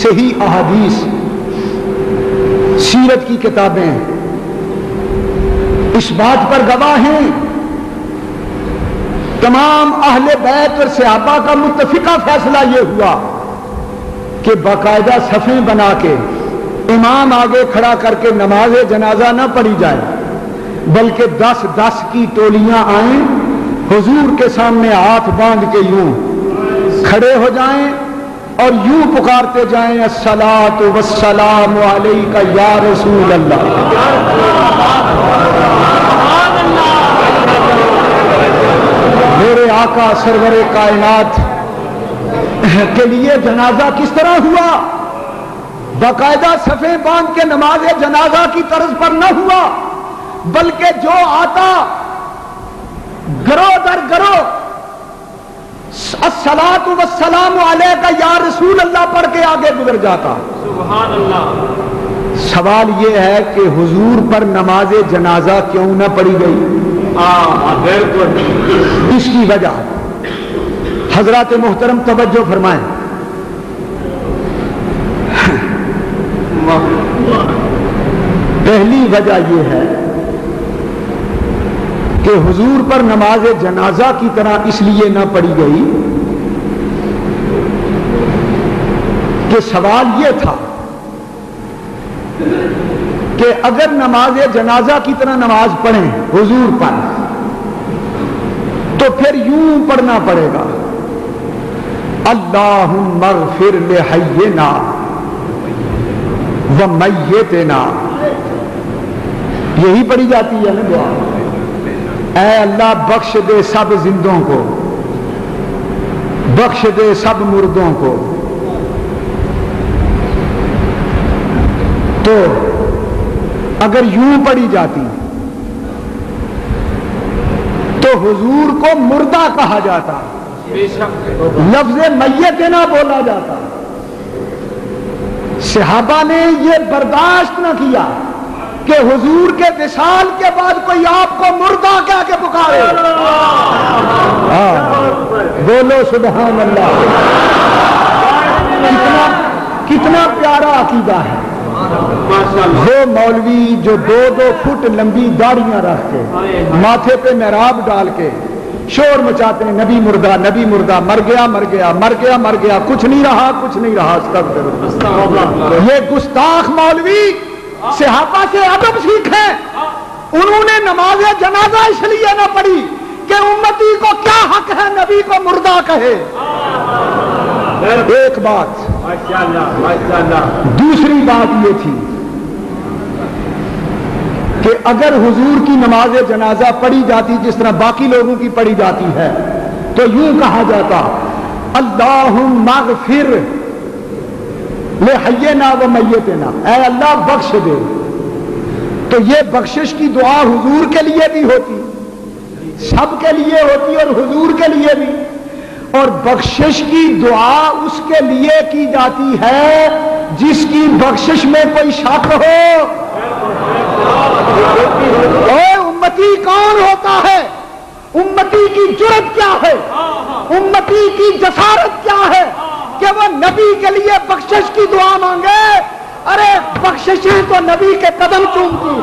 صحیح احادیث، سیرت کی کتابیں اس بات پر گواہ ہیں، تمام اہل بیت اور صحابہ کا متفقہ فیصلہ یہ ہوا کہ باقاعدہ صفیں بنا کے امام آگے کھڑا کر کے نماز جنازہ نہ پڑھی جائے، بلکہ 10 کی ٹولیاں آئیں، حضور کے سامنے ہاتھ باندھ کے یوں کھڑے ہو جائیں اور یوں پکارتے جائیں الصلاۃ والسلام علیک یا رسول اللہ۔ میرے آقا سرور کائنات کے لیے جنازہ کس طرح ہوا؟ باقاعدہ صفیں باندھ کے نماز جنازہ کی طرز پر نہ ہوا، بلکہ جو آتا گروہ در گروہ الصلاۃ والسلام علیک یا رسول اللہ پڑھ کے آگے گزر جاتا۔ سبحان اللہ۔ سوال یہ ہے کہ حضور پر نماز جنازہ کیوں نہ پڑھی گئی؟ بالکل۔ اس کی وجہ حضرات محترم توجہ فرمائیں۔ پہلی وجہ یہ ہے کہ حضور پر نماز جنازہ کی طرح اس لیے نہ پڑھی گئی کہ سوال یہ تھا کہ اگر نماز جنازہ کی طرح نماز پڑھیں حضور پر تو پھر یوں پڑھنا پڑے گا اللہم اغفر لحینا ومیتنا، یہی پڑھی جاتی ہے نا دعا، اے اللہ بخش دے سب زندوں کو، بخش دے سب مردوں کو۔ تو اگر یوں پڑھی جاتی تو حضور کو مردہ کہا جاتا، لفظ میت نہ بولا جاتا۔ صحابہ نے یہ برداشت نہ کیا کہ حضور کے وصال کے بعد کوئی آپ کو مردہ کہہ کے پکارے۔ بولو سبحان اللہ۔ کتنا پیارا عقیدہ ہے۔ وہ مولوی جو 2 فٹ لمبی داڑیاں رکھ کے ماتھے پہ محراب ڈال کے شور مچاتے ہیں نبی مردہ نبی مردہ، مر گیا مر گیا مر گیا مر گیا، کچھ نہیں رہا کچھ نہیں رہا، استغفر اللہ۔ یہ گستاخ مولوی صحابہ سے ادب سیکھیں، انہوں نے نماز جنازہ اس لیے نہ پڑھی کہ امتی کو کیا حق ہے نبی کو مردہ کہے۔ ایک بات۔ دوسری بات یہ تھی کہ اگر حضور کی نماز جنازہ پڑھی جاتی جس طرح باقی لوگوں کی پڑھی جاتی ہے تو یوں کہا جاتا اللہم اغفر لحینا ومیتنا، اے اللہ بخش دے۔ تو یہ بخشش کی دعا حضور کے لیے بھی ہوتی، سب کے لیے ہوتی اور حضور کے لیے بھی، اور بخشش کی دعا اس کے لیے کی جاتی ہے جس کی بخشش میں کوئی شک ہو۔ اے امتی کون ہوتا ہے؟ امتی کی جرت کیا ہے؟ امتی کی جسارت کیا ہے کہ وہ نبی کے لیے بخشش کی دعا مانگے؟ ارے بخششیں تو نبی کے قدم چومتی۔